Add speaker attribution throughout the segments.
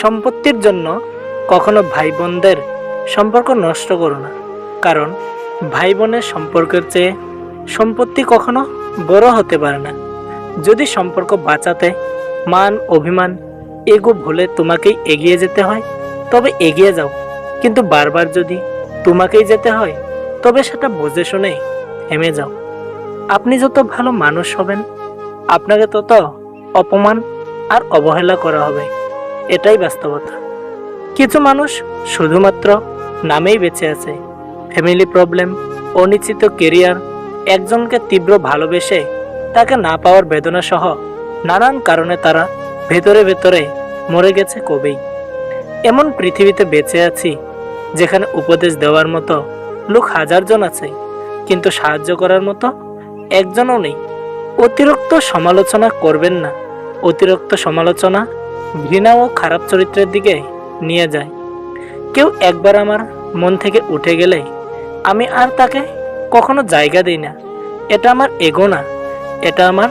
Speaker 1: সম্পত্তির জন্য কখনো ভাই বোনদের সম্পর্ক নষ্ট করো না, কারণ ভাই বোনের সম্পর্কের চেয়ে সম্পত্তি কখনো বড় হতে পারে না। যদি সম্পর্ক বাঁচাতে মান অভিমান এগো ভুলে তোমাকেই এগিয়ে যেতে হয় তবে এগিয়ে যাও, কিন্তু বারবার যদি তোমাকেই যেতে হয় তবে সেটা বুঝে শুনে থেমে যাও। আপনি যত ভালো মানুষ হবেন আপনাকে তত অপমান আর অবহেলা করা হবে, এটাই বাস্তবতা। কিছু মানুষ শুধুমাত্র নামেই বেঁচে আছে, ফ্যামিলি প্রবলেম, অনিশ্চিত কেরিয়ার, একজনকে তীব্র ভালোবেসে তাকে না পাওয়ার বেদনা সহ নানান কারণে তারা ভেতরে ভেতরে মরে গেছে কবেই। এমন পৃথিবীতে বেঁচে আছি যেখানে উপদেশ দেওয়ার মতো লোক হাজারজন আছে, কিন্তু সাহায্য করার মতো একজনও নেই। অতিরিক্ত সমালোচনা করবেন না, অতিরিক্ত সমালোচনা ঘৃণা ও খারাপ চরিত্রের দিকে নিয়ে যায়। কেউ একবার আমার মন থেকে উঠে গেলে আমি আর তাকে কখনো জায়গা দিই না। এটা আমার এগো না, এটা আমার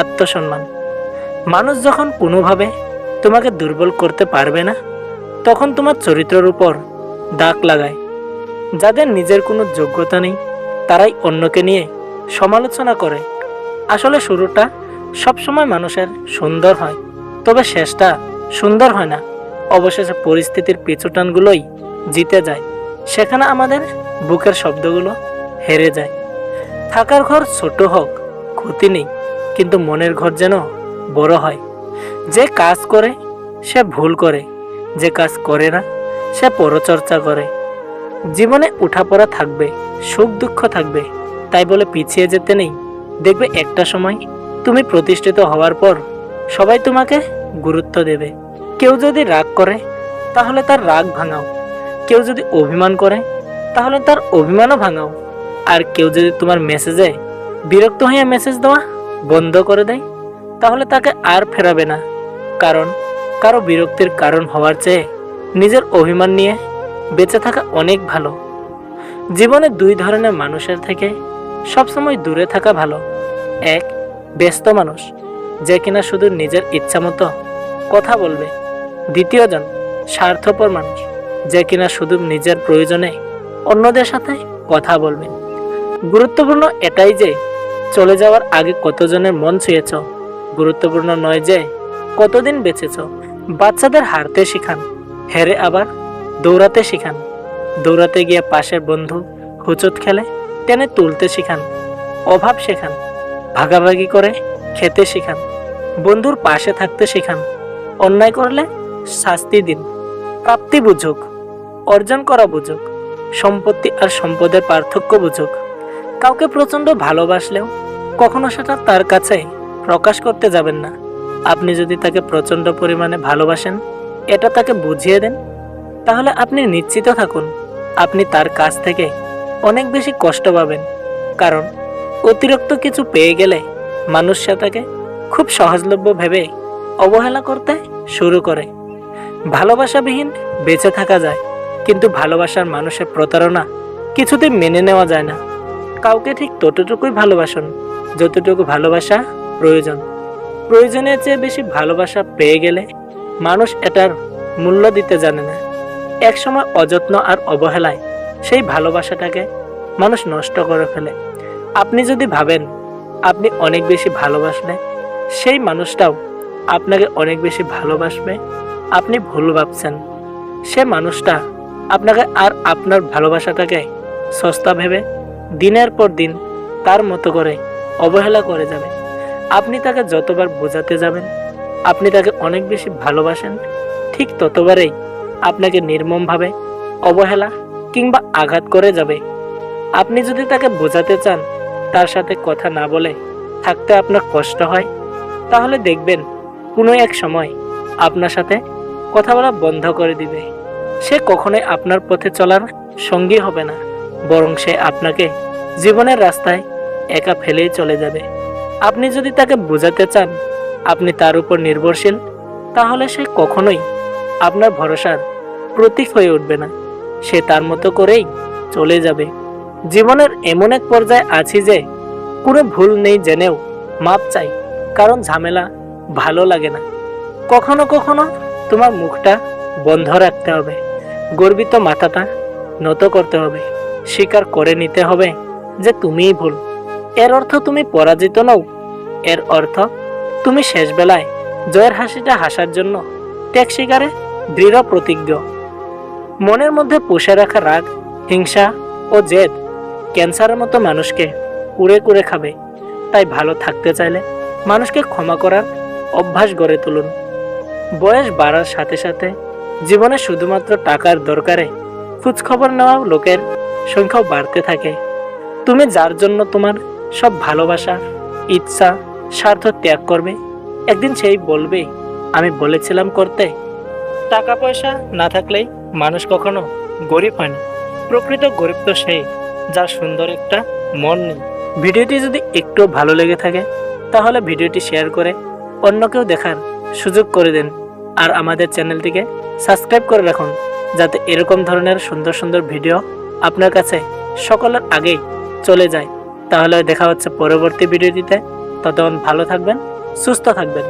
Speaker 1: আত্মসম্মান। মানুষ যখন কোনোভাবে তোমাকে দুর্বল করতে পারবে না তখন তোমার চরিত্রের উপর দাগ লাগায়। যাদের নিজের কোনো যোগ্যতা নেই তারাই অন্যকে নিয়ে সমালোচনা করে। আসলে শুরুটা সবসময় মানুষের সুন্দর হয়, তবে শেষটা সুন্দর হয় না। অবশেষে পরিস্থিতির পিছুটানগুলোই জিতে যায়, সেখানে আমাদের বুকের শব্দগুলো হেরে যায়। থাকার ঘর ছোট হোক ক্ষতি নেই, কিন্তু মনের ঘর যেন বড় হয়। যে কাজ করে সে ভুল করে, যে কাজ করে না সে পরচর্চা করে। জীবনে উঠাপড়া থাকবে, সুখ দুঃখ থাকবে, তাই বলে পিছিয়ে যেতে নেই। দেখবে একটা সময় তুমি প্রতিষ্ঠিত হওয়ার পর সবাই তোমাকে গুরুত্ব দেবে। কেউ যদি রাগ করে তাহলে তার রাগ ভাঙাও, কেউ যদি অভিমান করে তাহলে তার অভিমানও ভাঙাও, আর কেউ যদি তোমার মেসেজে বিরক্ত হয়ে মেসেজ দেওয়া বন্ধ করে দেয় তাহলে তাকে আর ফেরাবে না। কারণ কারো বিরক্তির কারণ হওয়ার চেয়ে নিজের অভিমান নিয়ে বেঁচে থাকা অনেক ভালো। জীবনে দুই ধরনের মানুষের থেকে সবসময় দূরে থাকা ভালো। এক, ব্যস্ত মানুষ, যে কিনা শুধু নিজের ইচ্ছা মতো কথা বলবে। দ্বিতীয়জন, স্বার্থপর মানুষ, যে কিনা শুধু নিজের প্রয়োজনে অন্যদের সাথে কথা বলবে। গুরুত্বপূর্ণ এটাই যে চলে যাওয়ার আগে কতজনের মন ছুঁয়েছ, গুরুত্বপূর্ণ নয় যে কতদিন বেঁচেছ। বাচ্চাদের হারতে শিখান, হেরে আবার দৌড়াতে শিখান। দৌড়াতে গিয়ে পাশের বন্ধু হুচট খেলে টেনে তুলতে শিখান। অভাব শেখান, ভাগাভাগি করে খেতে শিখান। বন্ধুর পাশে থাকতে শিখান। অন্যায় করলে শাস্তি দিন। প্রাপ্তি বুঝুক, অর্জন করা বুঝুক, সম্পত্তি আর সম্পদের পার্থক্য বুঝুক। কাউকে প্রচণ্ড ভালোবাসলেও কখনো সেটা তার কাছে প্রকাশ করতে যাবেন না। আপনি যদি তাকে প্রচণ্ড পরিমাণে ভালোবাসেন এটা তাকে বুঝিয়ে দেন, তাহলে আপনি নিশ্চিত থাকুন আপনি তার কাছ থেকে অনেক বেশি কষ্ট পাবেন। কারণ অতিরিক্ত কিছু পেয়ে গেলে মানুষ সেটাকে খুব সহজলভ্য ভেবে অবহেলা করতে শুরু করে। ভালোবাসাবিহীন বেঁচে থাকা যায়, কিন্তু ভালোবাসার মানুষের প্রতারণা কিছুতেই মেনে নেওয়া যায় না। কাউকে ঠিক ততটুকুই ভালোবাসুন যতটুকু ভালোবাসা প্রয়োজন। প্রয়োজনের চেয়ে বেশি ভালোবাসা পেয়ে গেলে মানুষ এটার মূল্য দিতে জানে না। একসময় অযত্ন আর অবহেলায় সেই ভালোবাসাটাকে মানুষ নষ্ট করে ফেলে। আপনি যদি ভাবেন আপনি অনেক বেশি ভালোবাসলে সেই মানুষটাও আপনাকে অনেক বেশি ভালোবাসবে, আপনি ভুল ভাবছেন। সে মানুষটা আপনাকে আর আপনার ভালোবাসাটাকে সস্তা ভেবে দিনের পর দিন তার মতো করে অবহেলা করে যাবে। আপনি তাকে যতবার বোঝাতে যাবেন আপনি তাকে অনেক বেশি ভালোবাসেন, ঠিক ততবারেই আপনাকে নির্মমভাবে অবহেলা কিংবা আঘাত করে যাবে। আপনি যদি তাকে বোঝাতে চান তার সাথে কথা না বলে থাকতে আপনার কষ্ট হয়, তাহলে দেখবেন কোনো এক সময় আপনার সাথে কথা বলা বন্ধ করে দিবে। সে কখনোই আপনার পথে চলার সঙ্গী হবে না, বরং সে আপনাকে জীবনের রাস্তায় একা ফেলেই চলে যাবে। আপনি যদি তাকে বোঝাতে চান আপনি তার উপর নির্ভরশীল, তাহলে সে কখনোই আপনার ভরসার প্রতীক হয়ে উঠবে না। সে তার মতো করেই চলে যাবে। জীবনের এমন এক পর্যায়ে আছি যে কোনো ভুল নেই জেনেও মাপ চাই, কারণ ঝামেলা ভালো লাগে না। কখনো কখনো তোমার মুখটা বন্ধ রাখতে হবে, গর্বিত মাথাটা নত করতে হবে, স্বীকার করে নিতে হবে যে তুমিই ভুল। এর অর্থ তুমি পরাজিত নও, এর অর্থ তুমি শেষ বেলায় জয়ের হাসিটা হাসার জন্য ত্যাগ স্বীকারে দৃঢ় প্রতিজ্ঞ। মনের মধ্যে পুষে রাখা রাগ, হিংসা ও জেদ ক্যান্সারের মতো মানুষকে কুড়ে কুড়ে খাবে। তাই ভালো থাকতে চাইলে মানুষকে ক্ষমা করার অভ্যাস গড়ে তুলুন। বয়স বাড়ার সাথে সাথে জীবনে শুধুমাত্র টাকার দরকারে খোঁজখবর নেওয়া লোকের সংখ্যাও বাড়তে থাকে। তুমি যার জন্য তোমার সব ভালোবাসা, ইচ্ছা, স্বার্থ ত্যাগ করবে, একদিন সেই বলবে আমি বলেছিলাম করতে। টাকা পয়সা না থাকলেই মানুষ কখনো গরিব হয় না। প্রকৃত গরিব তো সেই যার সুন্দর একটা মন নেই। ভিডিওটি যদি একটু ভালো লেগে থাকে তাহলে ভিডিওটি শেয়ার করে অন্যকেও দেখার সুযোগ করে দেন। আর আমাদের চ্যানেলটিকে সাবস্ক্রাইব করে রাখুন যাতে এরকম ধরনের সুন্দর সুন্দর ভিডিও আপনার কাছে সকলের আগেই চলে যায়। তাহলে দেখা হচ্ছে পরবর্তী ভিডিওটিতে। ততক্ষণ ভালো থাকবেন, সুস্থ থাকবেন।